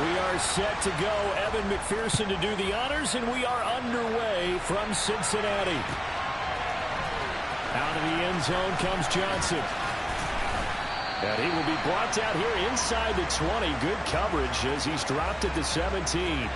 We are set to go. Evan McPherson to do the honors, and we are underway from Cincinnati. Out of the end zone comes Johnson. And he will be brought down here inside the 20. Good coverage as he's dropped at the 17.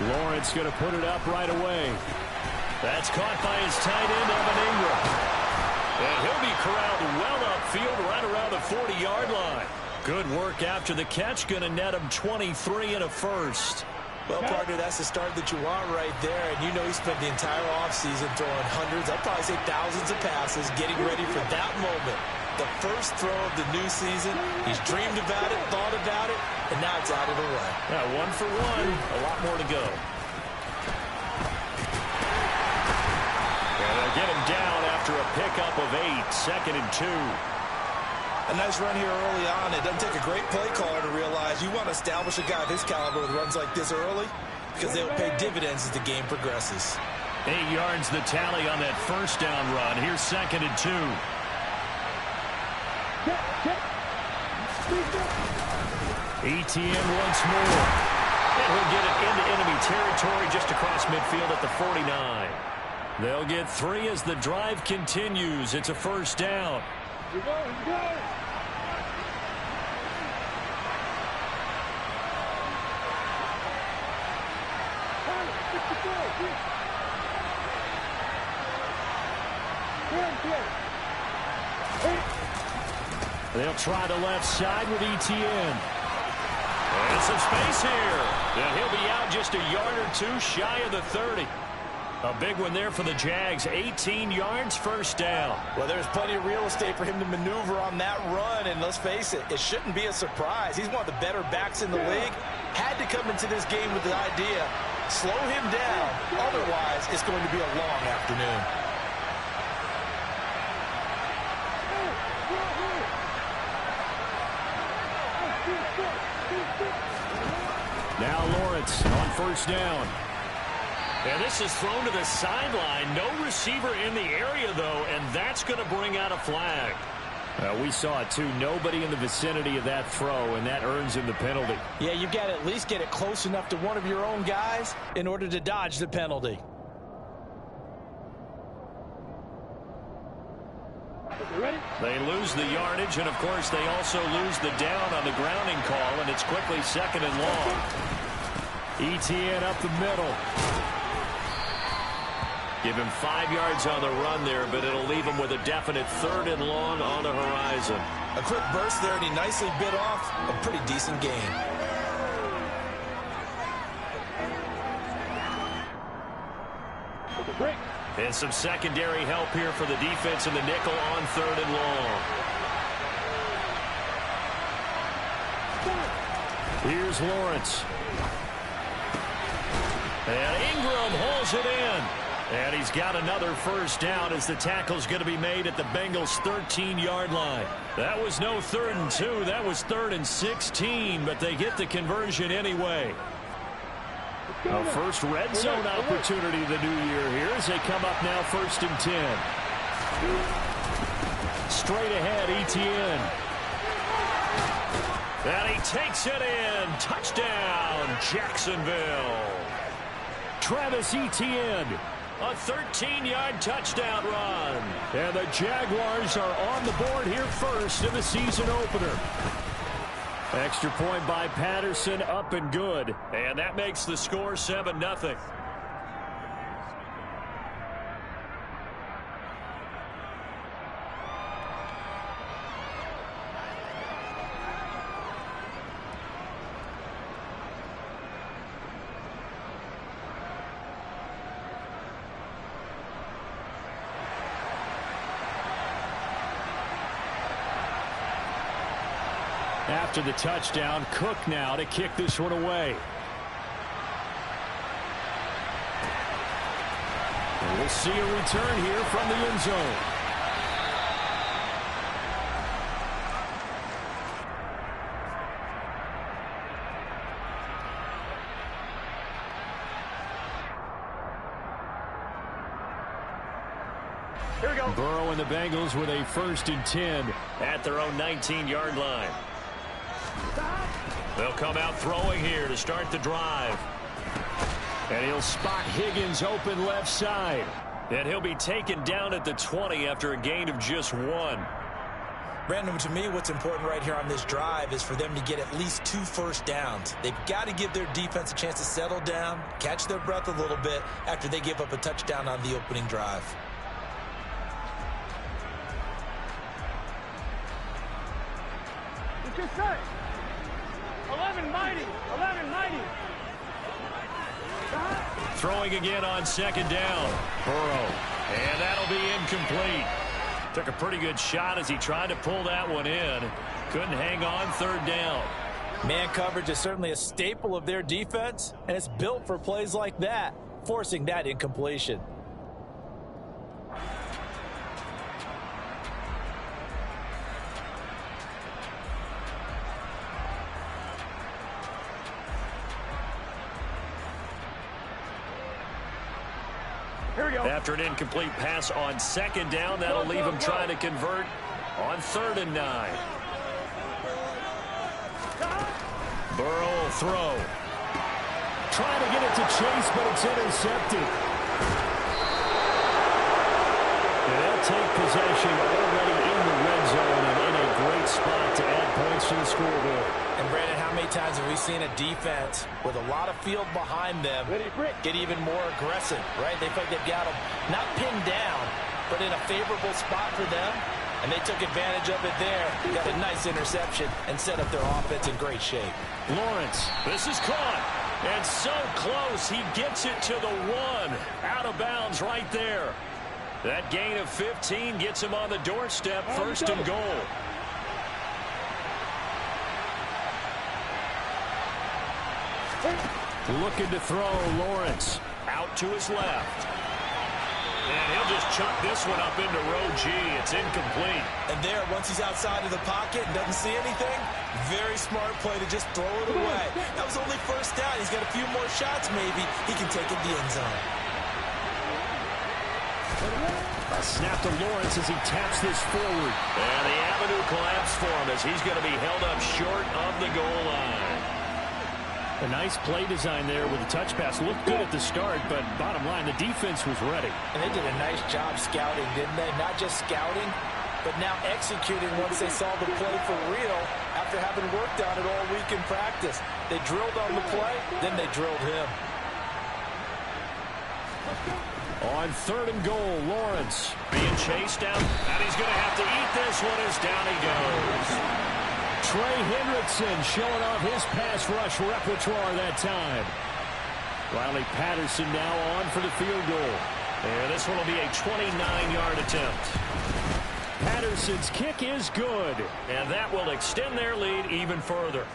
Lawrence going to put it up right away. That's caught by his tight end, Evan Ingram. And he'll be corralled well upfield right around the 40-yard line. Good work after the catch. Going to net him 23 and a first. Well, partner, that's the start that you want right there. And you know he spent the entire offseason throwing hundreds, I'd probably say thousands of passes, getting ready for that moment. The first throw of the new season. He's dreamed about it, thought about it, and now it's out of the way. Yeah, 1 for 1. A lot more to go. Get him down after a pickup of 8, 2nd and 2. A nice run here early on. It doesn't take a great play caller to realize you want to establish a guy of his caliber with runs like this early because they'll pay dividends as the game progresses. 8 yards the tally on that first down run. Here's 2nd and 2. ETN once more. And he'll get it into enemy territory just across midfield at the 49. They'll get 3 as the drive continues. It's a first down. Here we go, here we go. They'll try the left side with ETN. And some space here. And he'll be out just a yard or 2 shy of the 30. A big one there for the Jags. 18 yards, first down. Well, there's plenty of real estate for him to maneuver on that run. And let's face it, it shouldn't be a surprise. He's one of the better backs in the league. Had to come into this game with the idea, slow him down. Otherwise, it's going to be a long afternoon. Now Lawrence on first down. And this is thrown to the sideline. No receiver in the area, though, and that's going to bring out a flag. We saw it, too. Nobody in the vicinity of that throw, and that earns him the penalty. Yeah, you've got to at least get it close enough to one of your own guys in order to dodge the penalty. They lose the yardage, and, of course, they also lose the down on the grounding call, and it's quickly 2nd and long. ETN up the middle. Give him 5 yards on the run there, but it'll leave him with a definite 3rd and long on the horizon. A quick burst there, and he nicely bit off a pretty decent gain. And some secondary help here for the defense in the nickel on 3rd and long. Here's Lawrence. And Ingram holds it in. And he's got another first down as the tackle's going to be made at the Bengals' 13-yard line. That was no 3rd and 2. That was 3rd and 16, but they get the conversion anyway. A first red zone opportunity of the new year here as they come up now 1st and 10. Straight ahead, ETN. And he takes it in. Touchdown, Jacksonville. Travis Etienne. A 13-yard touchdown run. And the Jaguars are on the board here first in the season opener. Extra point by Patterson, up and good. And that makes the score 7-0. After the touchdown, Cook now to kick this one away. And we'll see a return here from the end zone. Here we go. Burrow and the Bengals with a 1st and 10 at their own 19-yard line. They'll come out throwing here to start the drive. And he'll spot Higgins open left side. And he'll be taken down at the 20 after a gain of just 1. Brandon, to me, what's important right here on this drive is for them to get at least 2 first downs. They've got to give their defense a chance to settle down, catch their breath a little bit after they give up a touchdown on the opening drive. What you say? 11 mighty. 11 mighty. Throwing again on 2nd down. Burrow. And that'll be incomplete. Took a pretty good shot as he tried to pull that one in. Couldn't hang on 3rd down. Man coverage is certainly a staple of their defense, and it's built for plays like that, forcing that incompletion. Here we go. After an incomplete pass on 2nd down, that'll leave him trying to convert on 3rd and 9. Burrow will throw. Trying to get it to Chase, but it's intercepted. And they'll take possession already in the red zone and in a great spot to add points to the scoreboard. And Brandon, how many times have we seen a defense with a lot of field behind them get even more aggressive, right? They feel like they've got them not pinned down, but in a favorable spot for them, and they took advantage of it there. Got a nice interception and set up their offense in great shape. Lawrence, this is caught. And so close, he gets it to the 1. Out of bounds right there. That gain of 15 gets him on the doorstep, 1st and goal. Looking to throw, Lawrence out to his left. And he'll just chuck this one up into row G. It's incomplete. And there, once he's outside of the pocket and doesn't see anything, very smart play to just throw it away. That was only 1st down. He's got a few more shots maybe. He can take it to the end zone. A snap to Lawrence as he taps this forward. And the avenue collapsed for him as he's going to be held up short of the goal line. A nice play design there with the touch pass. Looked good at the start, but bottom line, the defense was ready. And they did a nice job scouting, didn't they? Not just scouting, but now executing once they saw the play for real after having worked on it all week in practice. They drilled on the play, then they drilled him. On 3rd and goal, Lawrence being chased down, and he's going to have to eat this one as down he goes. Trey Hendrickson showing off his pass rush repertoire that time. Riley Patterson now on for the field goal. And this one will be a 29-yard attempt. Patterson's kick is good, and that will extend their lead even further.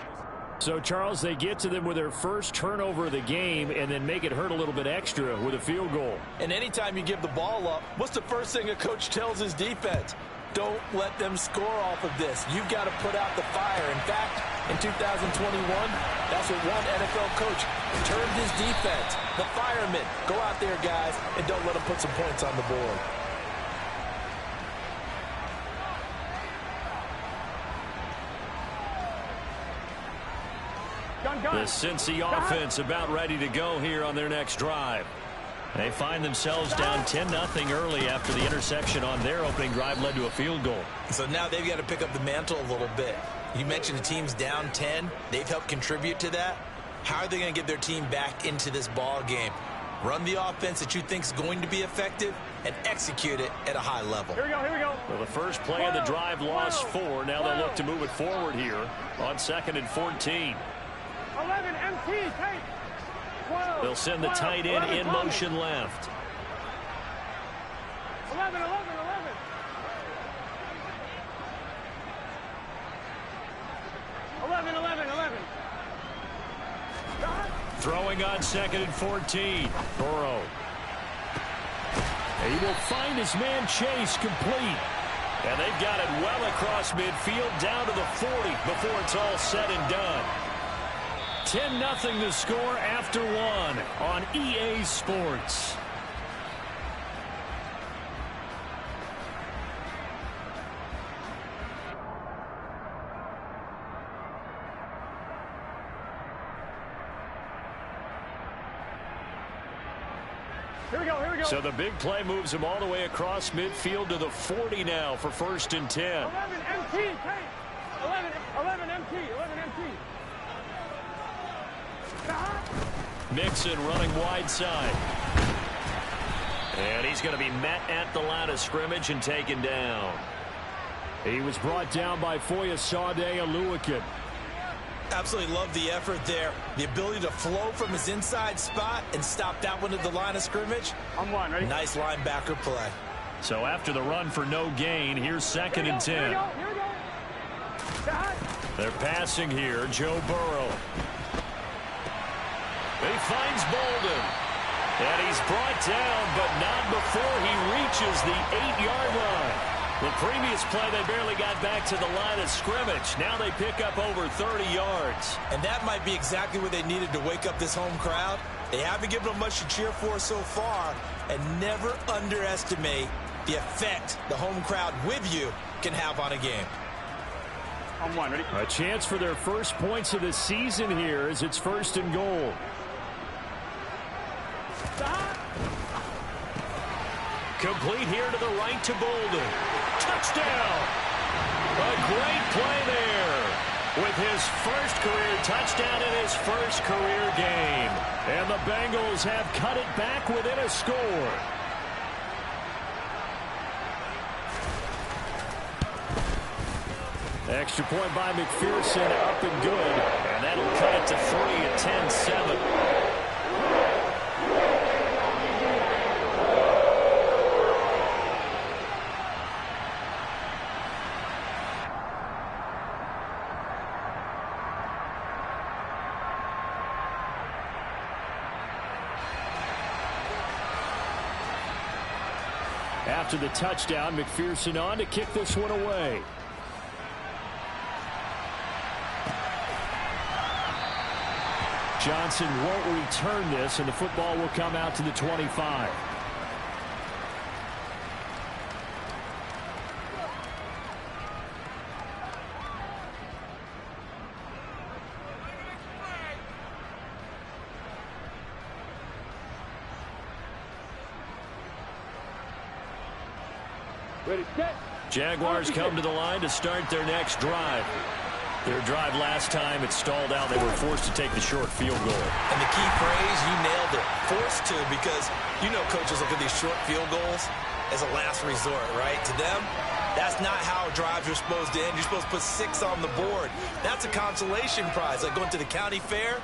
So, Charles, they get to them with their first turnover of the game and then make it hurt a little bit extra with a field goal. And anytime you give the ball up, what's the first thing a coach tells his defense? Don't let them score off of this. You've got to put out the fire. In fact, in 2021, that's what one NFL coach termed his defense. The firemen. Go out there, guys, and don't let them put some points on the board. The Cincy offense about ready to go here on their next drive. They find themselves down 10-0 early after the interception on their opening drive led to a field goal. So now they've got to pick up the mantle a little bit. You mentioned the team's down 10. They've helped contribute to that. How are they going to get their team back into this ball game? Run the offense that you think is going to be effective and execute it at a high level. Here we go, here we go. Well, the first play of the drive lost 4. Now they'll look to move it forward here on 2nd and 14. 11 MT, take. 12, They'll send the tight end in motion left. 11, 11, 11. 11, 11, 11. Throwing on 2nd and 14. Burrow. He will find his man Chase complete. And they've got it well across midfield down to the 40 before it's all said and done. 10-0 the score after 1 on EA Sports. Here we go, here we go. So the big play moves him all the way across midfield to the 40 now for 1st and 10. 11 MT, Kate. 11 MT, 11 MT. Mixon running wide side. And he's going to be met at the line of scrimmage and taken down. He was brought down by Foyesade Oluwakin. Absolutely love the effort there. The ability to flow from his inside spot and stop that one at the line of scrimmage. I'm one, ready? Nice linebacker play. So after the run for no gain, here's 2nd and 10. Here we go, here we go. They're passing here. Joe Burrow. He finds Bolden. And he's brought down, but not before he reaches the 8-yard line. The previous play, they barely got back to the line of scrimmage. Now they pick up over 30 yards. And that might be exactly what they needed to wake up this home crowd. They haven't given them much to cheer for so far. And never underestimate the effect the home crowd with you can have on a game. I'm one, ready? A chance for their first points of the season here as it's 1st and goal. Complete here to the right to Bolden. Touchdown! A great play there with his first career touchdown in his first career game. And the Bengals have cut it back within a score. Extra point by McPherson, up and good. And that'll cut it to 3 at 10-7. After the touchdown, McPherson on to kick this one away. Johnson won't return this, and the football will come out to the 25. Ready, set. Jaguars come to the line to start their next drive. Their drive last time, it stalled out. They were forced to take the short field goal. And the key phrase, you nailed it. Forced to, because you know coaches look at these short field goals as a last resort, right? To them, that's not how drives are supposed to end. You're supposed to put 6 on the board. That's a consolation prize. Like going to the county fair,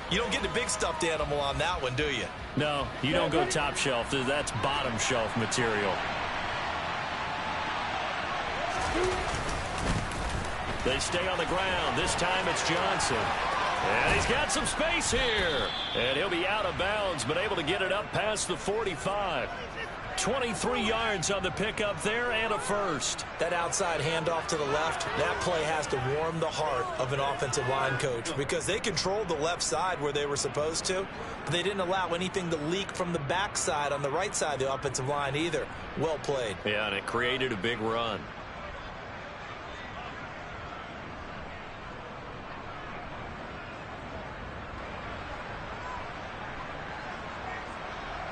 you don't get the big stuffed animal on that one, do you? No, you don't go top shelf. That's bottom shelf material. They stay on the ground. This time it's Johnson. And he's got some space here. And he'll be out of bounds, but able to get it up past the 45. 23 yards on the pickup there and a first. That outside handoff to the left, that play has to warm the heart of an offensive line coach because they controlled the left side where they were supposed to. But they didn't allow anything to leak from the backside on the right side of the offensive line either. Well played. Yeah, and it created a big run.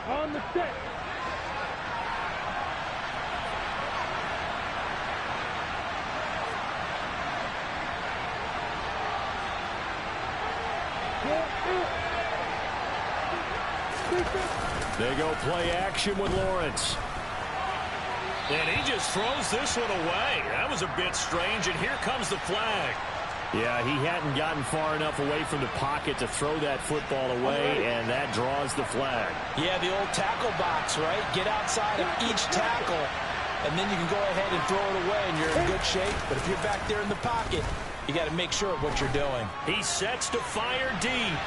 On the set. They go play action with Lawrence. And he just throws this one away. That was a bit strange, and here comes the flag. Yeah, he hadn't gotten far enough away from the pocket to throw that football away, and that draws the flag. Yeah, the old tackle box, right? Get outside of each tackle, and then you can go ahead and throw it away, and you're in good shape. But if you're back there in the pocket, you got to make sure of what you're doing. He sets to fire deep.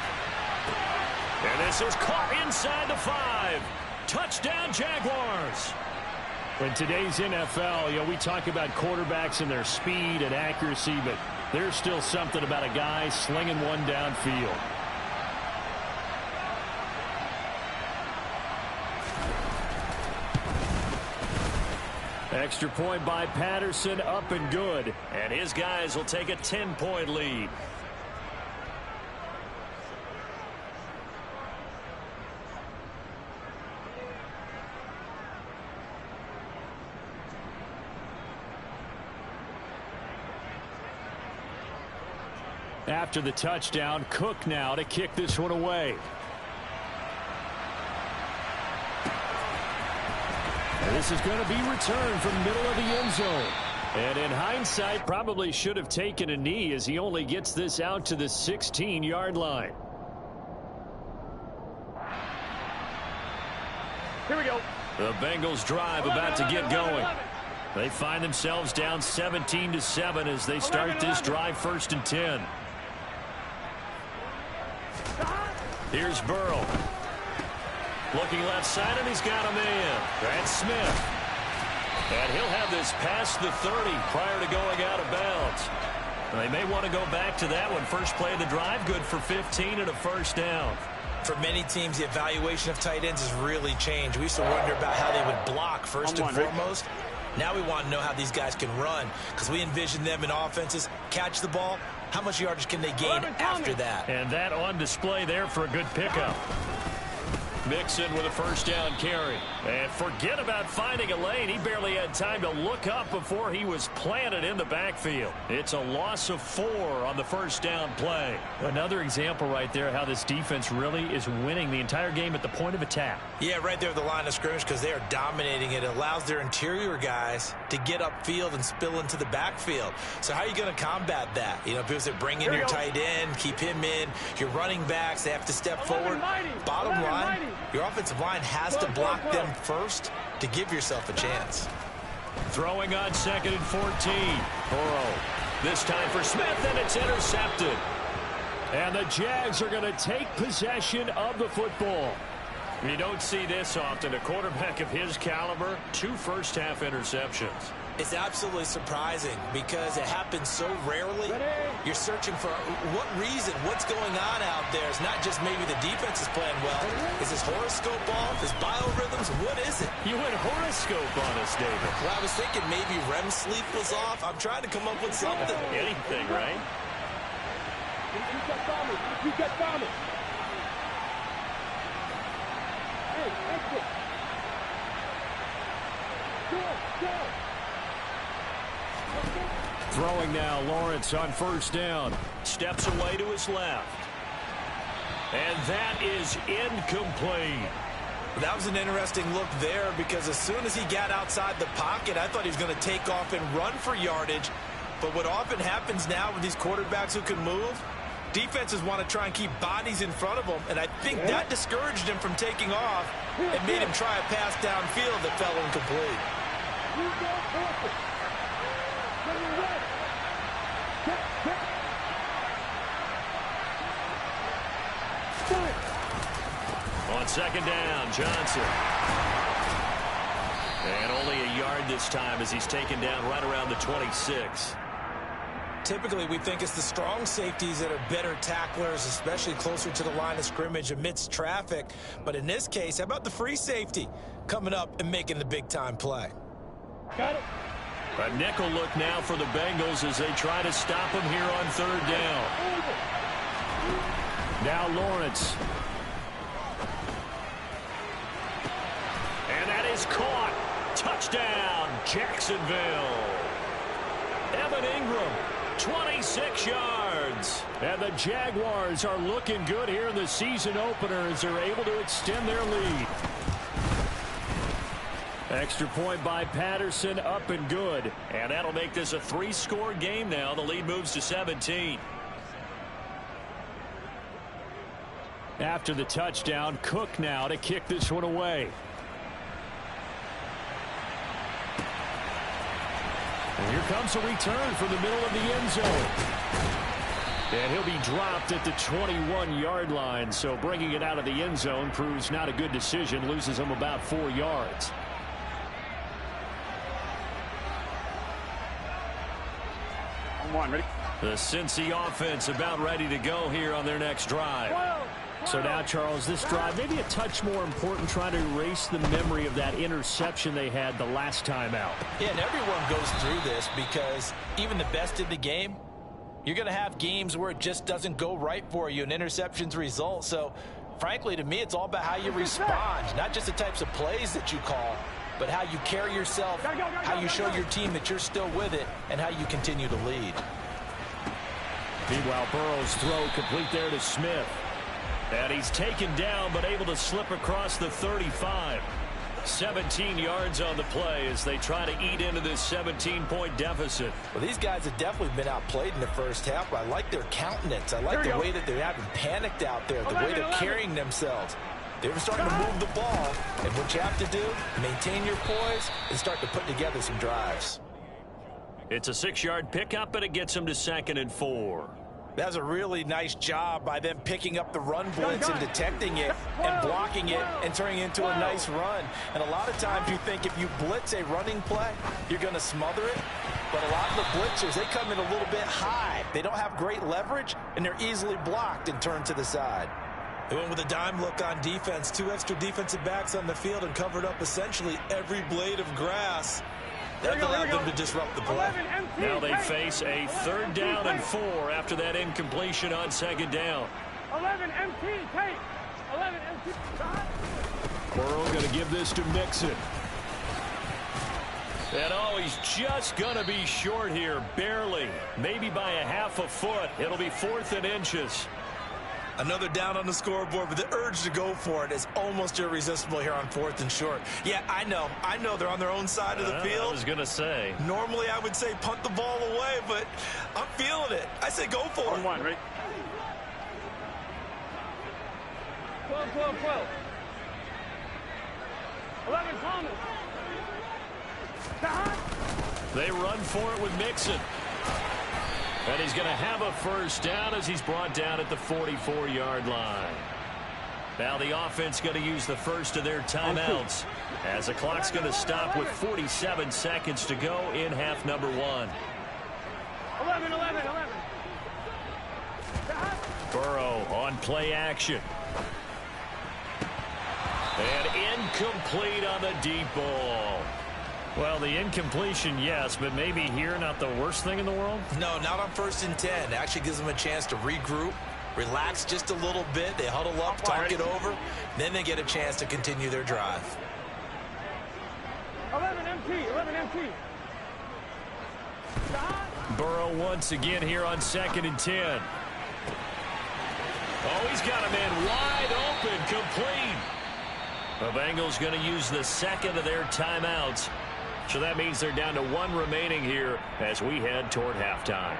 And this is caught inside the 5. Touchdown, Jaguars. In today's NFL, we talk about quarterbacks and their speed and accuracy, but there's still something about a guy slinging one downfield. Extra point by Patterson, up and good. And his guys will take a 10-point lead. After the touchdown, Cook now to kick this one away. And this is going to be returned from middle of the end zone. And in hindsight, probably should have taken a knee as he only gets this out to the 16-yard line. Here we go. The Bengals drive about to get going. They find themselves down 17-7 as they start this drive 1st and 10. Here's Burrow. Looking left side, and he's got a man. That's Smith. And he'll have this past the 30 prior to going out of bounds. They may want to go back to that one. First play of the drive, good for 15 and a first down. For many teams, the evaluation of tight ends has really changed. We used to wonder about how they would block first and foremost. Now we want to know how these guys can run, because we envision them in offenses catch the ball. How much yardage can they gain after that? And that on display there for a good pickup. Mixon with a first down carry. And forget about finding a lane. He barely had time to look up before he was planted in the backfield. It's a loss of 4 on the first down play. Another example right there how this defense really is winning the entire game at the point of attack. Yeah, right there at the line of scrimmage, because they are dominating it. It allows their interior guys to get upfield and spill into the backfield. So how are you going to combat that? You know, because they bring in your tight end, keep him in. Your running backs, they have to step forward. Bottom line, your offensive line has to block them first to give yourself a chance. Throwing on 2nd and 14. Burrow. This time for Smith, and it's intercepted. And the Jags are going to take possession of the football. You don't see this often. A quarterback of his caliber, 2 first-half interceptions. It's absolutely surprising because it happens so rarely. You're searching for what reason, what's going on out there. It's not just maybe the defense is playing well. Is his horoscope off? His biorhythms? What is it? You went horoscope on us, David. Well, I was thinking maybe REM sleep was off. I'm trying to come up with something. Anything, right? You get bombed. Hey, exit. Go. Throwing now, Lawrence on first down. Steps away to his left. And that is incomplete. That was an interesting look there because as soon as he got outside the pocket, I thought he was going to take off and run for yardage. But what often happens now with these quarterbacks who can move, defenses want to try and keep bodies in front of them, and I think that discouraged him from taking off and made him try a pass downfield that fell incomplete. On 2nd down, Johnson. And only a yard this time as he's taken down right around the 26. Typically, we think it's the strong safeties that are better tacklers, especially closer to the line of scrimmage amidst traffic. But in this case, how about the free safety coming up and making the big-time play? Got it. A nickel look now for the Bengals as they try to stop him here on 3rd down. Now Lawrence. And that is caught. Touchdown, Jacksonville. Evan Ingram, 26 yards. And the Jaguars are looking good here in the season opener as they're able to extend their lead. Extra point by Patterson, up and good. And that'll make this a 3-score game now. The lead moves to 17. After the touchdown, Cook now to kick this one away. And here comes a return from the middle of the end zone. And he'll be dropped at the 21-yard line. So bringing it out of the end zone proves not a good decision. Loses him about 4 yards. Ready? The Cincy offense about ready to go here on their next drive. So now, Charles, this drive maybe a touch more important, trying to erase the memory of that interception they had the last time out. Yeah, and everyone goes through this because even the best in the game, you're going to have games where it just doesn't go right for you and interceptions result. So, frankly, to me, it's all about how you respond, not just the types of plays that you call, but how you carry yourself, how you show your team that you're still with it, and how you continue to lead. Meanwhile, Burrow's throw complete there to Smith. And he's taken down, but able to slip across the 35. 17 yards on the play as they try to eat into this 17-point deficit. Well, these guys have definitely been outplayed in the first half, but I like their countenance. I like the way that they're having panicked out there, the way they're carrying themselves. They were starting to move the ball, and what you have to do, maintain your poise and start to put together some drives. It's a 6-yard pickup, and it gets them to 2nd and 4. That was a really nice job by them picking up the run blitz and detecting it and blocking it and turning it into a nice run. And a lot of times you think if you blitz a running play, you're going to smother it. But a lot of the blitzers, they come in a little bit high. They don't have great leverage, and they're easily blocked and turned to the side. They went with a dime look on defense. 2 extra defensive backs on the field and covered up essentially every blade of grass. That allowed them to disrupt the play. Now they face a 3rd down and 4 after that incompletion on 2nd down. 11 MT, take. 11 MT. Burrow going to give this to Mixon. And he's just going to be short here, barely. Maybe by a half a foot. It'll be 4th and inches. Another down on the scoreboard, but the urge to go for it is almost irresistible here on 4th and short. Yeah, I know they're on their own side of the field. I was going to say. Normally I would say punt the ball away, but I'm feeling it. I say go for it. 1-1, right? 12, 12, 12. 11, Thomas. They run for it with Mixon. And he's going to have a 1st down as he's brought down at the 44-yard line. Now the offense going to use the first of their timeouts as the clock's going to stop with 47 seconds to go in half number 1. 11, 11, 11. Burrow on play action. And incomplete on the deep ball. Well, the incompletion, yes, but maybe here not the worst thing in the world? No, not on 1st and 10. It actually gives them a chance to regroup, relax just a little bit. They huddle up, talk it over. Then they get a chance to continue their drive. 11 MT, 11 MT. Burrow once again here on 2nd and 10. Oh, he's got a man wide open, complete. The Bengals going to use the 2nd of their timeouts. So that means they're down to 1 remaining here as we head toward halftime.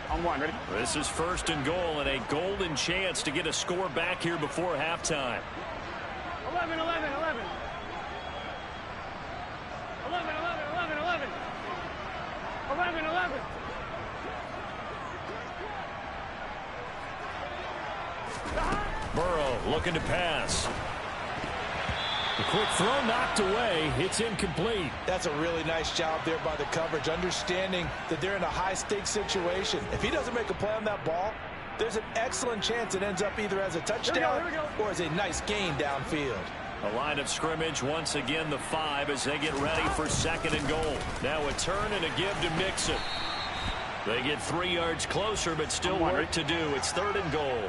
On 1, ready? This is 1st and goal and a golden chance to get a score back here before halftime. 11, 11, 11. 11, 11, 11, 11. 11, 11. Burrow looking to pass. The quick throw knocked away. It's incomplete. That's a really nice job there by the coverage, understanding that they're in a high-stakes situation. If he doesn't make a play on that ball, there's an excellent chance it ends up either as a touchdown or as a nice gain downfield. A line of scrimmage once again the 5 as they get ready for 2nd and goal. Now a turn and a give to Mixon. They get 3 yards closer, but still work to do. It's 3rd and goal.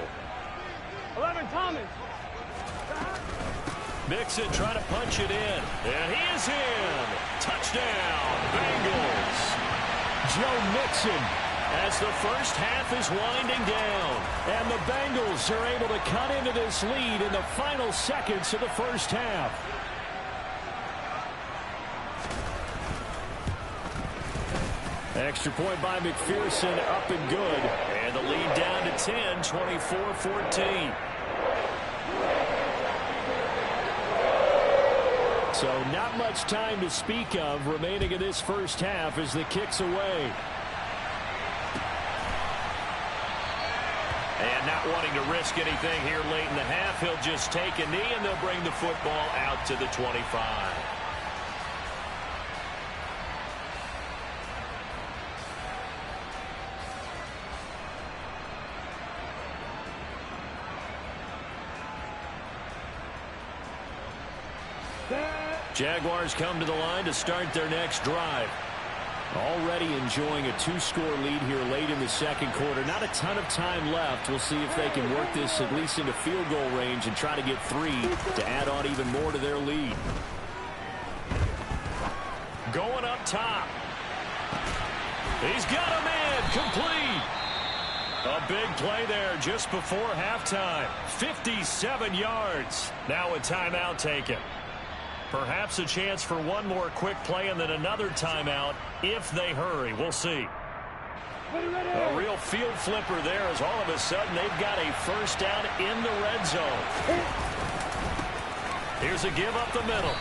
11, Thomas. Mixon trying to punch it in. And he is in. Touchdown, Bengals. Joe Mixon as the first half is winding down. And the Bengals are able to cut into this lead in the final seconds of the first half. Extra point by McPherson, up and good. And the lead down to 10, 24-14. So not much time to speak of remaining in this first half as the kick's away. And not wanting to risk anything here late in the half, he'll just take a knee and they'll bring the football out to the 25. Jaguars come to the line to start their next drive. Already enjoying a 2-score lead here late in the second quarter. Not a ton of time left. We'll see if they can work this at least into field goal range and try to get 3 to add on even more to their lead. Going up top. He's got him in. Complete. A big play there just before halftime. 57 yards. Now a timeout taken. Perhaps a chance for one more quick play and then another timeout if they hurry. We'll see. A real field flipper there as all of a sudden they've got a first down in the red zone. Here's a give up the middle.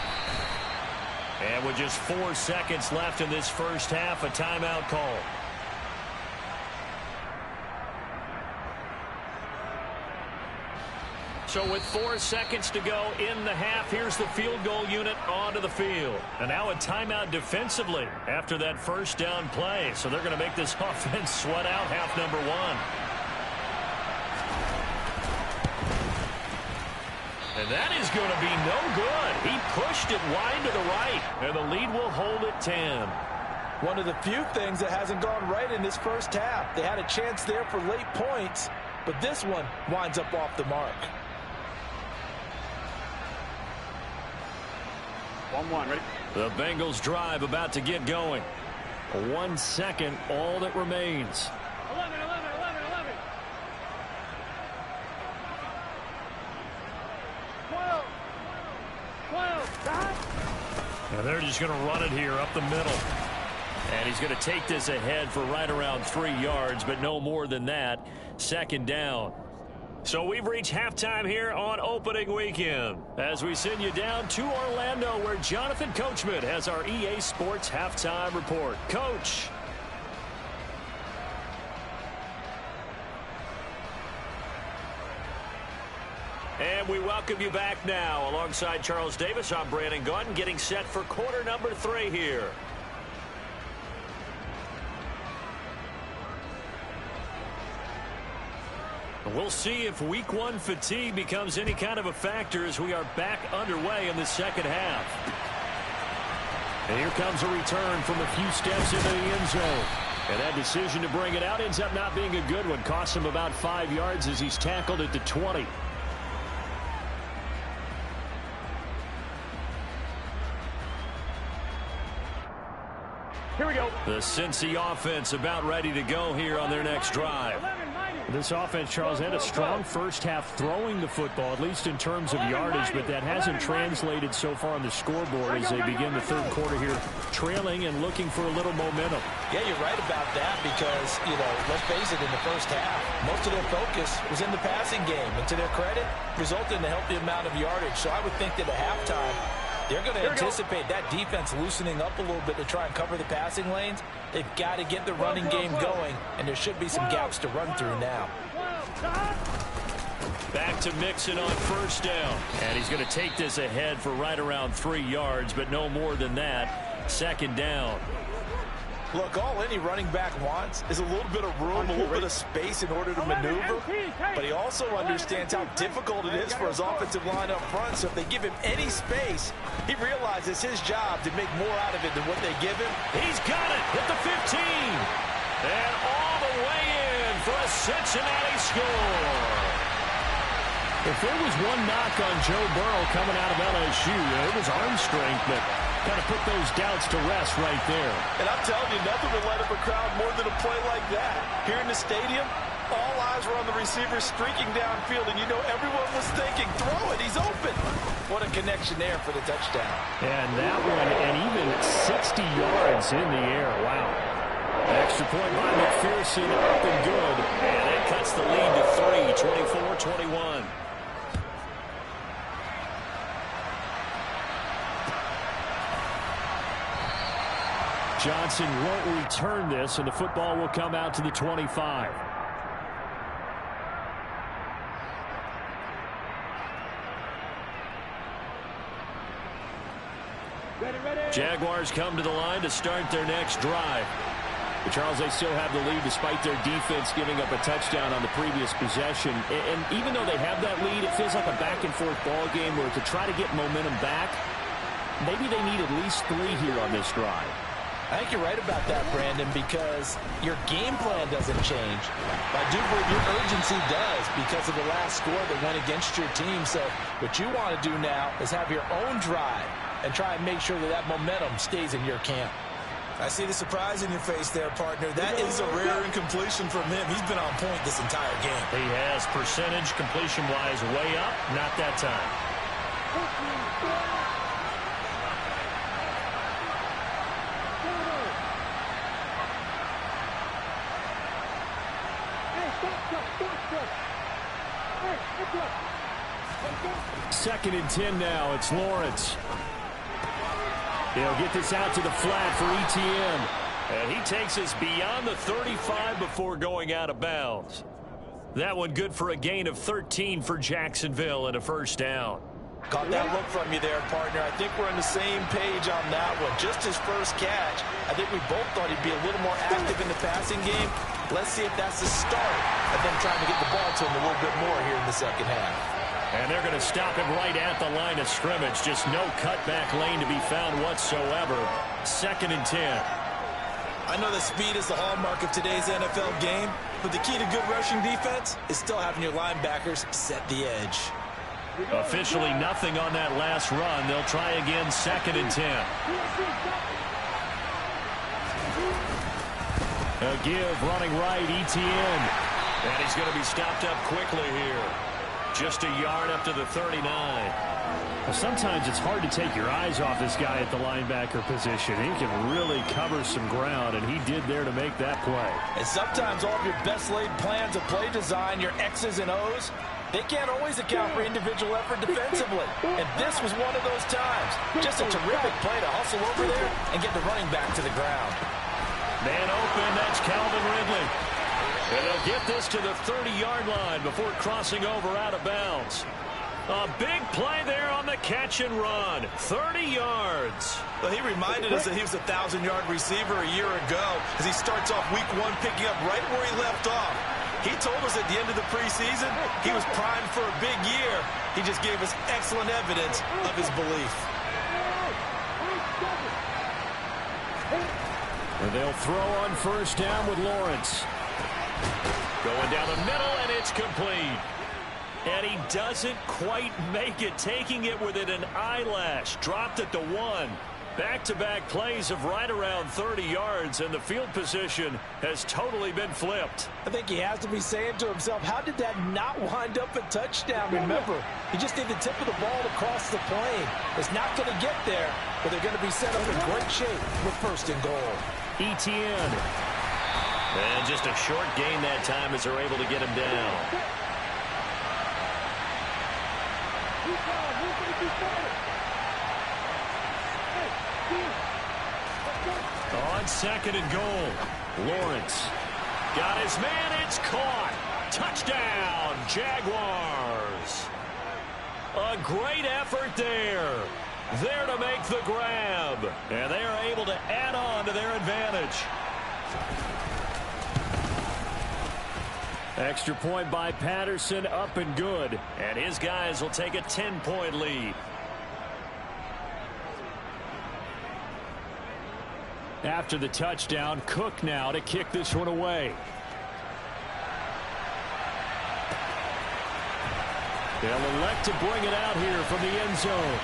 And with just 4 seconds left in this first half, a timeout call. So with 4 seconds to go in the half, here's the field goal unit onto the field. And now a timeout defensively after that first down play. So they're going to make this offense sweat out half number one. And that is going to be no good. He pushed it wide to the right. And the lead will hold at 10. One of the few things that hasn't gone right in this first half. They had a chance there for late points, but this one winds up off the mark. 1-1, ready? The Bengals drive about to get going. 1 second, all that remains. 11. 12. And they're just going to run it here up the middle. And he's going to take this ahead for right around 3 yards, but no more than that. Second down. So we've reached halftime here on opening weekend as we send you down to Orlando where Jonathan Coachman has our EA Sports halftime report. Coach. And we welcome you back now. Alongside Charles Davis, I'm Brandon Gaudin getting set for quarter number 3 here. We'll see if week 1 fatigue becomes any kind of a factor as we are back underway in the second half. And here comes a return from a few steps into the end zone. And that decision to bring it out ends up not being a good one. Costs him about 5 yards as he's tackled at the 20. Here we go. The Cincy offense about ready to go here on their next drive. This offense, Charles, had a strong first half throwing the football, at least in terms of yardage, but that hasn't translated so far on the scoreboard as they begin the third quarter here, trailing and looking for a little momentum. Yeah, you're right about that because, let's face it, in the first half, most of their focus was in the passing game. And to their credit, resulted in a healthy amount of yardage. So I would think that at halftime, they're going to anticipate that defense loosening up a little bit to try and cover the passing lanes. They've got to get the running game going, and there should be some gaps to run through now. Back to Mixon on first down. And he's going to take this ahead for right around 3 yards, but no more than that. Second down. Look, all any running back wants is a little bit of room, a little bit of space in order to maneuver. But he also understands how difficult it is for his offensive line up front. So if they give him any space, he realizes his job to make more out of it than what they give him. He's got it at the 15. And all the way in for a Cincinnati score. If there was one knock on Joe Burrow coming out of LSU, it was arm strength that kind of put those doubts to rest right there. And I'm telling you, nothing would light up a crowd more than a play like that. Here in the stadium, all eyes were on the receiver streaking downfield, and everyone was thinking, throw it, he's open. What a connection there for the touchdown. And that one, and even 60 yards in the air. Wow. Extra point by McPherson, up and good. And it cuts the lead to 3, 24-21. Johnson won't return this, and the football will come out to the 25. Jaguars come to the line to start their next drive. But Charles, they still have the lead despite their defense giving up a touchdown on the previous possession. And even though they have that lead, it feels like a back-and-forth ball game where to try to get momentum back, maybe they need at least 3 here on this drive. I think you're right about that, Brandon, because your game plan doesn't change. I do believe your urgency does because of the last score that went against your team. So what you want to do now is have your own drive and try and make sure that momentum stays in your camp. I see the surprise in your face there, partner. That is a rare incompletion from him. He's been on point this entire game. He has percentage completion-wise way up, not that time. Second and 10 now. It's Lawrence. They'll get this out to the flat for ETN. And he takes us beyond the 35 before going out of bounds. That one good for a gain of 13 for Jacksonville and a first down. Caught that look from you there, partner. I think we're on the same page on that one. Just his first catch. I think we both thought he'd be a little more active in the passing game. Let's see if that's the start of them trying to get the ball to him a little bit more here in the second half. And they're going to stop him right at the line of scrimmage. Just no cutback lane to be found whatsoever. Second and 10. I know that speed is the hallmark of today's NFL game, but the key to good rushing defense is still having your linebackers set the edge. Officially nothing on that last run. They'll try again, second and 10. A give running right, ETN. And he's going to be stopped up quickly here. Just a yard up to the 39. Well, sometimes it's hard to take your eyes off this guy at the linebacker position. He can really cover some ground, and he did there to make that play. And sometimes all of your best laid plans of play design, your X's and O's, they can't always account for individual effort defensively. And this was one of those times. Just a terrific play to hustle over there and get the running back to the ground. Man open, that's Calvin Ridley. And they'll get this to the 30-yard line before crossing over out of bounds. A big play there on the catch and run. 30 yards. Well, he reminded us that he was a 1,000-yard receiver a year ago as he starts off week one picking up right where he left off. He told us at the end of the preseason he was primed for a big year. He just gave us excellent evidence of his belief. And they'll throw on first down with Lawrence. Going down the middle, and it's complete. And he doesn't quite make it, taking it within an eyelash. Dropped it to 1. Back-to-back plays of right around 30 yards, and the field position has totally been flipped. I think he has to be saying to himself, how did that not wind up a touchdown? Remember, he just need the tip of the ball to cross the plane. It's not going to get there, but they're going to be set up in great shape with first and goal. ETN. And just a short gain that time as they're able to get him down. On second and goal, Lawrence got his man. It's caught. Touchdown, Jaguars. A great effort there. There to make the grab. And they are able to add on to their advantage. Extra point by Patterson, up and good. And his guys will take a 10-point lead. After the touchdown, Cook now to kick this one away. They'll elect to bring it out here from the end zone.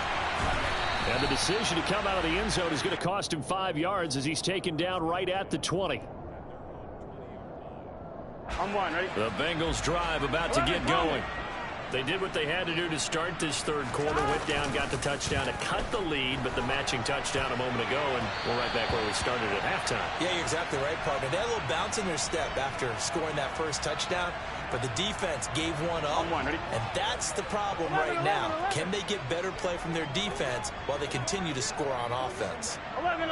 And the decision to come out of the end zone is going to cost him 5 yards as he's taken down right at the 20. I'm one, ready? The Bengals drive about to get going. They did what they had to do to start this third quarter. Went down, got the touchdown to cut the lead, but the matching touchdown a moment ago, and we're right back where we started at halftime. Yeah, you're exactly right, partner. They had a little bounce in their step after scoring that first touchdown, but the defense gave one up, and that's the problem right now. Can they get better play from their defense while they continue to score on offense? 11.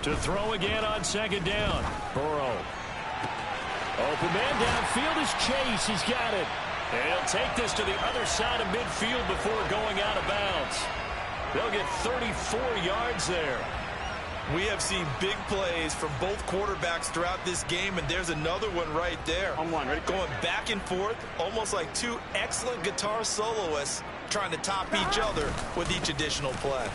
To throw again on second down. Burrow. Open man downfield is Chase. He's got it. And he'll take this to the other side of midfield before going out of bounds. They'll get 34 yards there. We have seen big plays from both quarterbacks throughout this game, and there's another one right there. I'm one, ready? Going back and forth, almost like two excellent guitar soloists trying to top each other with each additional play.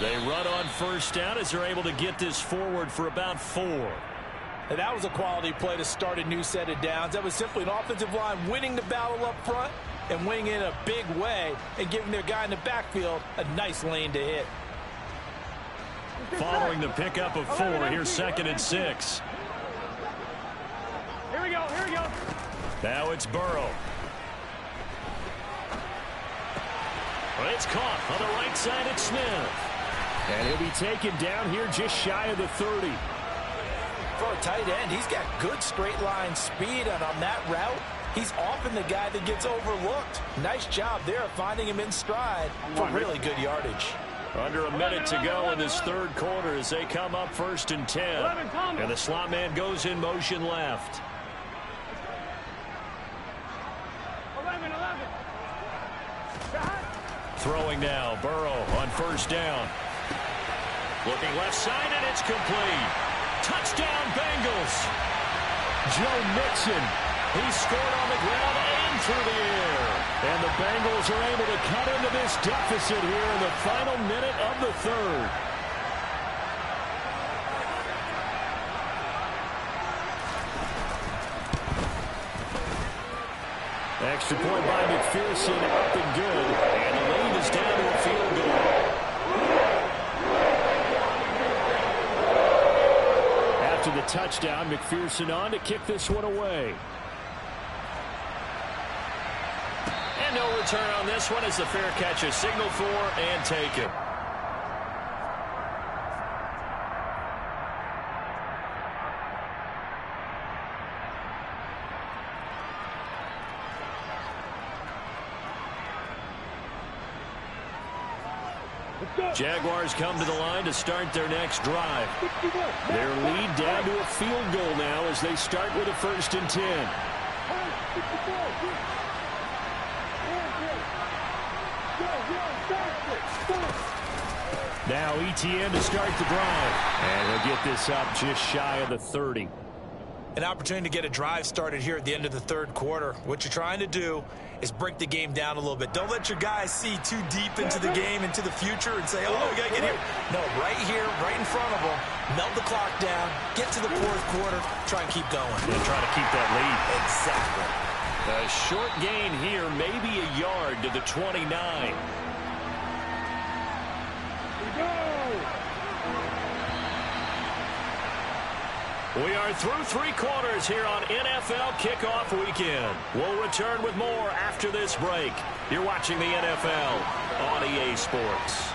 They run on first down as they're able to get this forward for about 4. And that was a quality play to start a new set of downs. That was simply an offensive line winning the battle up front and winning in a big way and giving their guy in the backfield a nice lane to hit. Following the pickup of 4, here's 2nd and 6. Here we go, here we go. Now it's Burrow. It's caught on the right side at Smith. And he'll be taken down here just shy of the 30. For a tight end, he's got good straight line speed, and on that route, he's often the guy that gets overlooked. Nice job there of finding him in stride for really good yardage. Under a minute to go in this 3rd quarter as they come up 1st and 10. And the slot man goes in motion left. 11. Throwing now, Burrow on 1st down. Looking left side, and it's complete. Touchdown, Bengals. Joe Mixon. He scored on the ground and through the air. And the Bengals are able to cut into this deficit here in the final minute of the 3rd. Extra point by McPherson, up and good. And the lead is down to a field goal. After the touchdown, McPherson on to kick this one away. And no return on this one as the fair catch is signaled for and taken. Jaguars come to the line to start their next drive. Their lead down to a field goal now as they start with a 1st and 10. Now ETN to start the drive. And he'll get this up just shy of the 30. An opportunity to get a drive started here at the end of the 3rd quarter. What you're trying to do is break the game down a little bit. Don't let your guys see too deep into the game, into the future, and say, oh, we got to get here. No, right here, right in front of them, melt the clock down, get to the 4th quarter, try and keep going. And try to keep that lead. Exactly. A short gain here, maybe a yard to the 29. We are through 3 quarters here on NFL Kickoff Weekend. We'll return with more after this break. You're watching the NFL on EA Sports.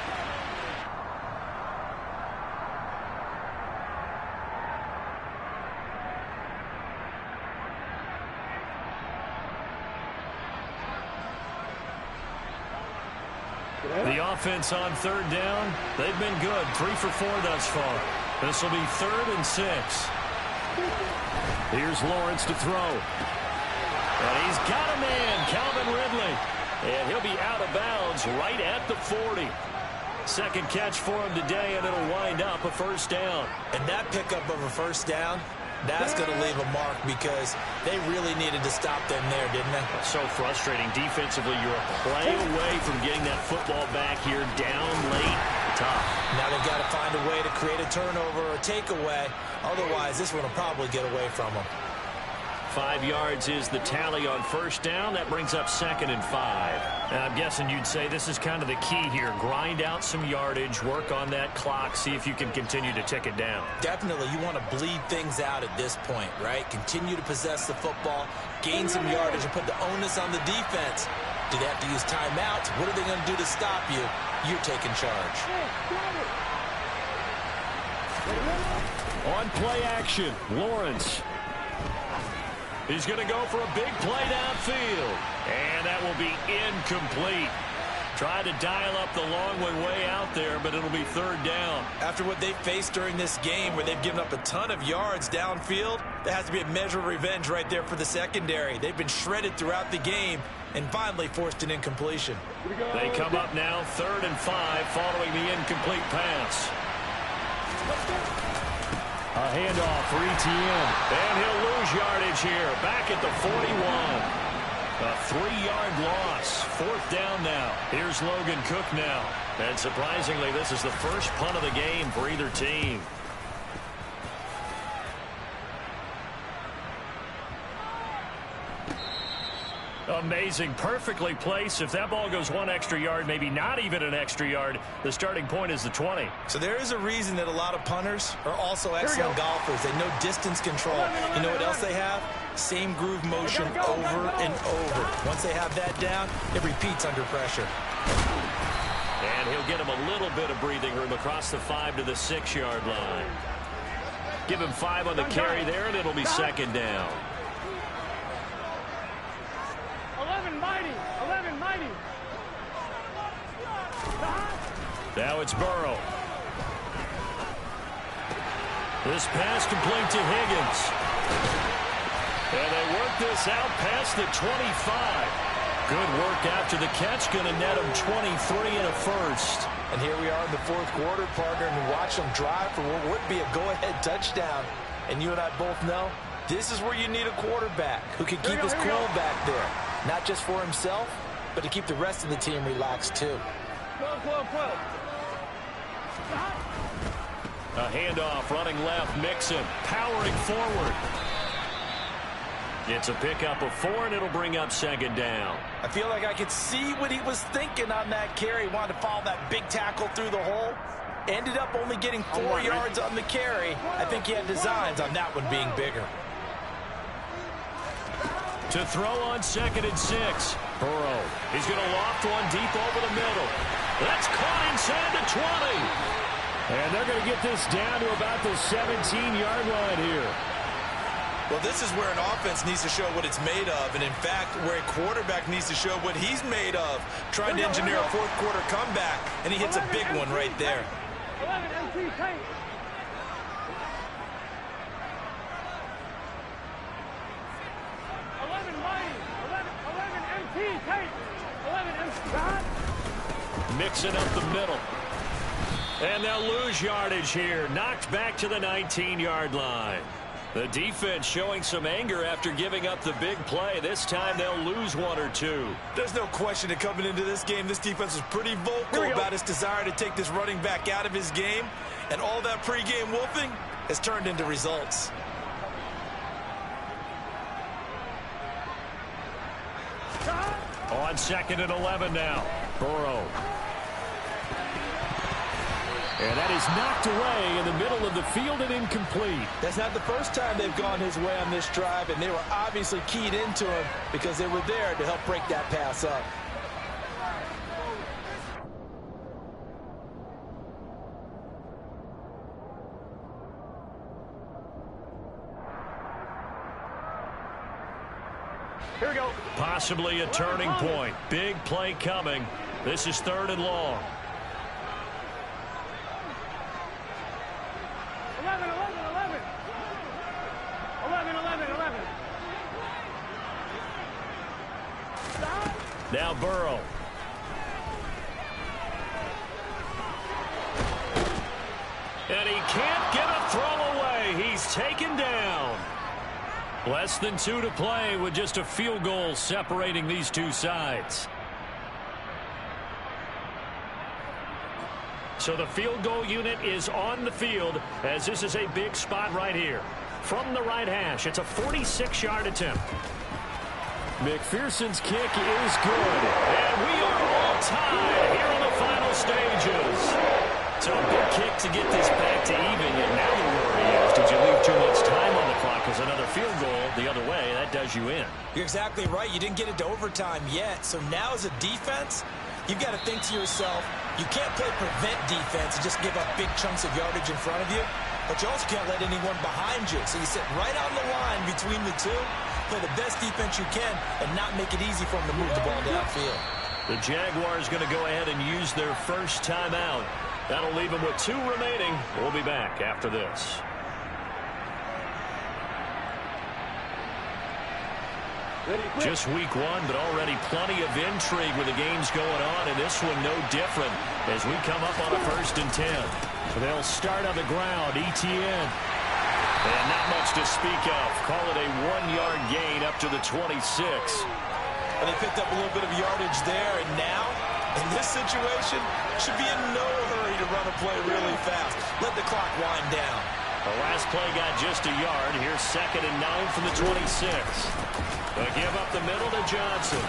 The offense on 3rd down, they've been good. 3 for 4 thus far. This will be 3rd and 6. Here's Lawrence to throw. And he's got a man, Calvin Ridley. And he'll be out of bounds right at the 40. 2nd catch for him today, and it'll wind up a 1st down. And that pickup of a 1st down, that's going to leave a mark because they really needed to stop them there, didn't they? So frustrating. Defensively, you're a play away from getting that football back here down late. Tough. Now they've got to find a way to create a turnover or a takeaway. Otherwise, this one will probably get away from them. 5 yards is the tally on 1st down. That brings up 2nd and 5. And I'm guessing you'd say this is kind of the key here. Grind out some yardage, work on that clock, see if you can continue to tick it down. Definitely. You want to bleed things out at this point, right? Continue to possess the football, gain some yardage, and put the onus on the defense. Do they have to use timeouts? What are they going to do to stop you? You're taking charge. On play action, Lawrence. He's going to go for a big play downfield. And that will be incomplete. Tried to dial up the long way out there, but it'll be 3rd down. After what they've faced during this game where they've given up a ton of yards downfield, there has to be a measure of revenge right there for the secondary. They've been shredded throughout the game and finally forced an incompletion. They come up now 3rd and 5 following the incomplete pass. A handoff for ETN. And he'll lose yardage here. Back at the 41. A 3-yard loss. 4th down now. Here's Logan Cook now. And surprisingly, this is the first punt of the game for either team. A Amazing. Perfectly placed. If that ball goes one extra yard, maybe not even an extra yard, the starting point is the 20. So there is a reason that a lot of punters are also excellent golfers. They know distance control. You know what else they have? Same groove motion over and over. Once they have that down, it repeats under pressure. And he'll get him a little bit of breathing room across the 5 to the 6-yard line. Give him 5 on the carry there, and it'll be second down. 11 mighty. 11 mighty. Now it's Burrow. This pass complete to Higgins. And they work this out past the 25. Good work after the catch. Going to net him 23 and a first. And here we are in the fourth quarter, partner, and watch them drive for what would be a go-ahead touchdown. And you and I both know this is where you need a quarterback who can keep his cool back there. Not just for himself, but to keep the rest of the team relaxed too. 12. A handoff, running left, Mixon, powering forward. It's a pickup of 4, and it'll bring up second down. I feel like I could see what he was thinking on that carry. He wanted to follow that big tackle through the hole. Ended up only getting 4 yards on the carry. I think he had designs on that one being bigger. To throw on 2nd and 6. Burrow. He's going to loft one deep over the middle. That's caught inside the 20. And they're going to get this down to about the 17-yard line here. Well, this is where an offense needs to show what it's made of, and in fact, where a quarterback needs to show what he's made of, trying to engineer a fourth quarter comeback, and he hits a big one right there. 11 MP tight. 11 mighty. 11 MP tight. 11 MP. Mixing up the middle. And they'll lose yardage here. Knocked back to the 19-yard line. The defense showing some anger after giving up the big play. This time they'll lose 1 or 2. There's no question that coming into this game, this defense was pretty vocal about his desire to take this running back out of his game. And all that pregame wolfing has turned into results. On 2nd and 11 now. Burrow. And that is knocked away in the middle of the field and incomplete. That's not the first time they've gone his way on this drive, and they were obviously keyed into him because they were there to help break that pass up. Here we go. Possibly a turning point. Big play coming. This is 3rd and long. 11. 11. Now Burrow. And he can't get a throw away. He's taken down. Less than 2 to play with just a field goal separating these two sides. So the field goal unit is on the field as this is a big spot right here. From the right hash, it's a 46-yard attempt. McPherson's kick is good. And we are all tied here in the final stages. So a big kick to get this back to even. And now the worry is, did you leave too much time on the clock? Because another field goal the other way, that does you in. You're exactly right. You didn't get it to overtime yet. So now as a defense, you've got to think to yourself, you can't play prevent defense and just give up big chunks of yardage in front of you. But you also can't let anyone behind you. So you sit right on the line between the two, play the best defense you can, and not make it easy for them to move the ball downfield. The Jaguars going to go ahead and use their first timeout. That'll leave them with 2 remaining. We'll be back after this. Just week 1, but already plenty of intrigue with the games going on, and this one no different as we come up on a 1st and 10. They'll start on the ground. Etienne. And not much to speak of. Call it a 1-yard gain up to the 26. And they picked up a little bit of yardage there, and now, in this situation, should be in no hurry to run a play really fast. Let the clock wind down. The last play got just a yard. Here's 2nd and 9 from the 26. They give up the middle to Johnson.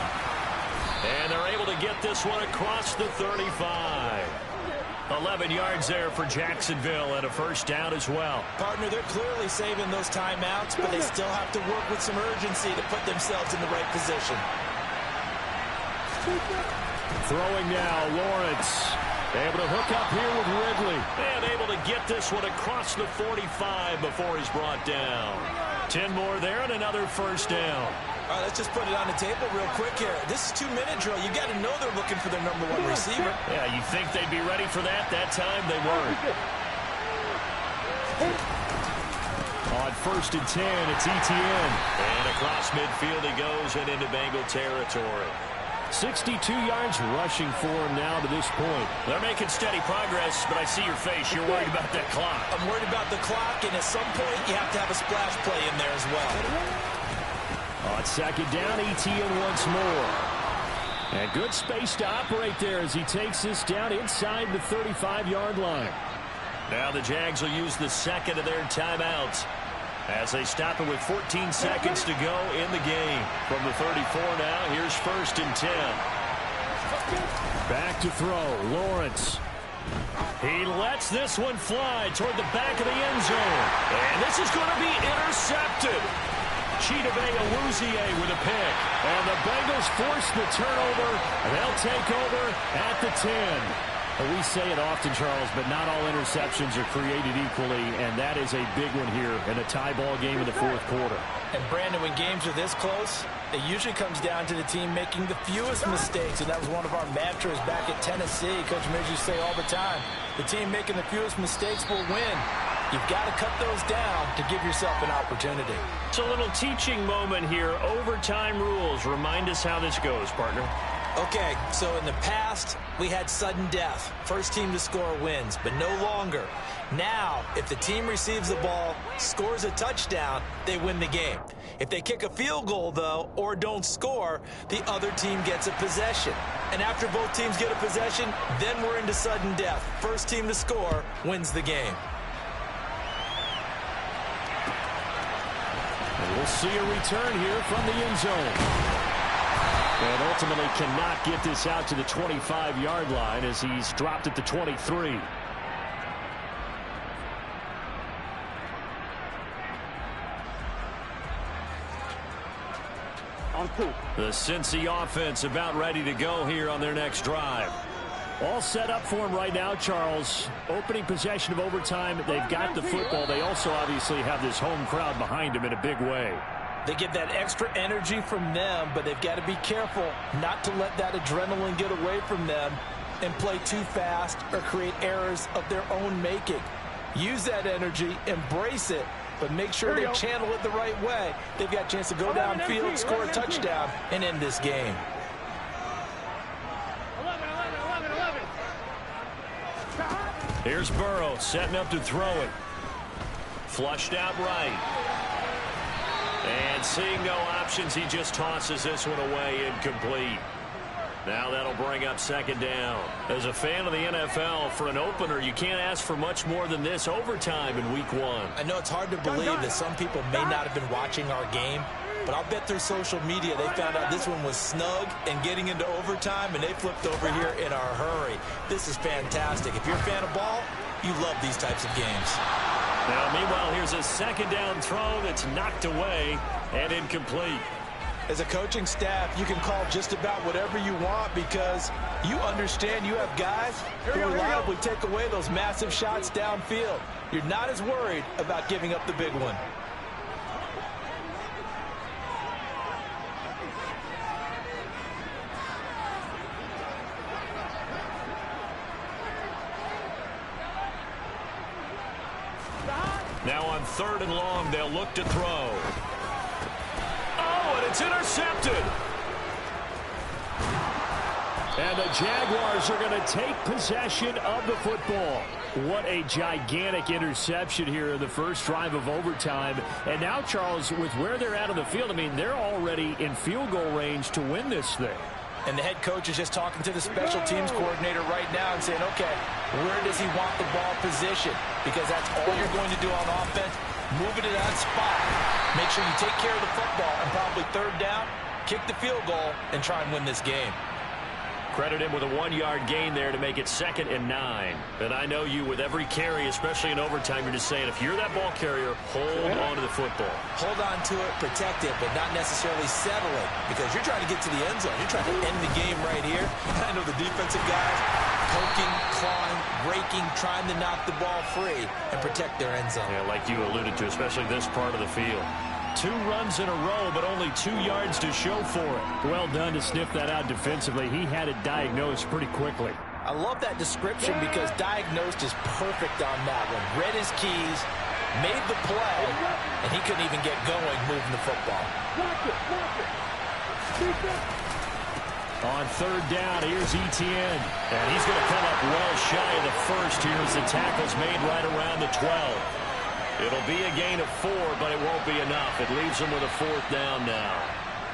And they're able to get this one across the 35. 11 yards there for Jacksonville and a first down as well. Partner, they're clearly saving those timeouts, but they still have to work with some urgency to put themselves in the right position. Throwing now, Lawrence. Able to hook up here with Ridley. And able to get this one across the 45 before he's brought down. 10 more there and another first down. All right, let's just put it on the table real quick here. This is 2-minute drill. You got to know they're looking for their number 1 receiver. Yeah, you think they'd be ready for that? That time they weren't. On 1st and 10, it's Etienne. And across midfield he goes and into Bengal territory. 62 yards rushing for him now to this point. They're making steady progress, but I see your face. You're worried about that clock. I'm worried about the clock, and at some point you have to have a splash play in there as well. On 2nd down, Etienne once more. And good space to operate there as he takes this down inside the 35-yard line. Now the Jags will use the 2nd of their timeouts as they stop it with 14 seconds to go in the game. From the 34 now, here's 1st and 10. Back to throw, Lawrence. He lets this one fly toward the back of the end zone. And this is going to be intercepted. Chidobe Awuzie with a pick. And the Bengals force the turnover. They'll take over at the 10. We say it often, Charles, but not all interceptions are created equally, and that is a big one here in a tie ball game in the 4th quarter. And, Brandon, when games are this close, it usually comes down to the team making the fewest mistakes, and that was one of our mantras back at Tennessee. Coach Mears used to say all the time, the team making the fewest mistakes will win. You've got to cut those down to give yourself an opportunity. It's a little teaching moment here. Overtime rules. Remind us how this goes, partner. Okay, so in the past, we had sudden death. First team to score wins, but no longer. Now, if the team receives the ball, scores a touchdown, they win the game. If they kick a field goal, though, or don't score, the other team gets a possession. And after both teams get a possession, then we're into sudden death. First team to score wins the game. And we'll see a return here from the end zone. And ultimately cannot get this out to the 25-yard line as he's dropped at the 23. The Cincy offense about ready to go here on their next drive. All set up for him right now, Charles. Opening possession of overtime. They've got the football. They also obviously have this home crowd behind them in a big way. They get that extra energy from them, but they've got to be careful not to let that adrenaline get away from them and play too fast or create errors of their own making. Use that energy, embrace it, but make sure they channel it the right way. They've got a chance to go downfield, score a touchdown, and end this game. 11. Here's Burrow setting up to throw it. Flushed out right. And seeing no options, he just tosses this one away incomplete. Now that'll bring up 2nd down. As a fan of the NFL, for an opener, you can't ask for much more than this overtime in week 1. I know it's hard to believe that some people may not have been watching our game, but I'll bet through social media they found out this one was snug and getting into overtime, and they flipped over here in a hurry. This is fantastic. If you're a fan of ball, you love these types of games. Now, meanwhile, here's a 2nd down throw that's knocked away and incomplete. As a coaching staff, you can call just about whatever you want because you understand you have guys who reliably take away those massive shots downfield. You're not as worried about giving up the big one. Now on 3rd and long, they'll look to throw. Oh, and it's intercepted. And the Jaguars are going to take possession of the football. What a gigantic interception here in the first drive of overtime. And now, Charles, with where they're at on the field, I mean, they're already in field goal range to win this thing. And the head coach is just talking to the special teams coordinator right now and saying, okay, where does he want the ball positioned? Because that's all you're going to do on offense. Move it to that spot. Make sure you take care of the football and probably third down, kick the field goal, and try and win this game. Credit him with a 1-yard gain there to make it 2nd and 9. And I know you, with every carry, especially in overtime, you're just saying, if you're that ball carrier, hold on to the football. Hold on to it, protect it, but not necessarily settle it, because you're trying to get to the end zone. You're trying to end the game right here. I know the defensive guys poking, clawing, breaking, trying to knock the ball free and protect their end zone. Yeah, like you alluded to, especially this part of the field. 2 runs in a row, but only 2 yards to show for it. Well done to sniff that out defensively. He had it diagnosed pretty quickly. I love that description because diagnosed is perfect on that one. Read his keys, made the play, and he couldn't even get going moving the football. On 3rd down, here's Etienne. And he's going to come up well shy of the first here as the tackle's made right around the 12. It'll be a gain of 4, but it won't be enough. It leaves them with a 4th down now.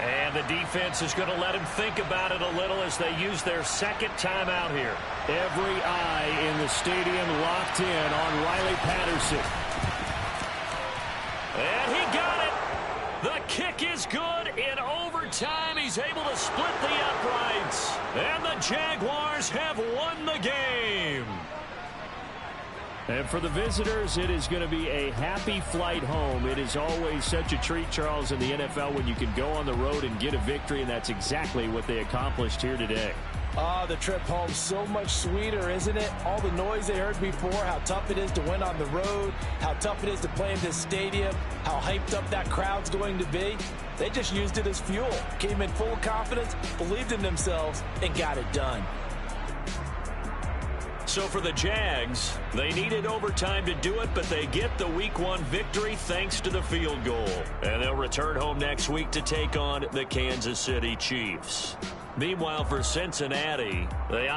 And the defense is going to let him think about it a little as they use their 2nd timeout here. Every eye in the stadium locked in on Riley Patterson. And he got it. The kick is good. In overtime, he's able to split the uprights. And the Jaguars have won the game. And for the visitors, it is going to be a happy flight home. It is always such a treat, Charles, in the NFL when you can go on the road and get a victory, and that's exactly what they accomplished here today. The trip home so much sweeter, isn't it? All the noise they heard before, how tough it is to win on the road, how tough it is to play in this stadium, how hyped up that crowd's going to be. They just used it as fuel, came in full confidence, believed in themselves, and got it done. So for the Jags, they needed overtime to do it, but they get the Week 1 victory thanks to the field goal. And they'll return home next week to take on the Kansas City Chiefs. Meanwhile, for Cincinnati, they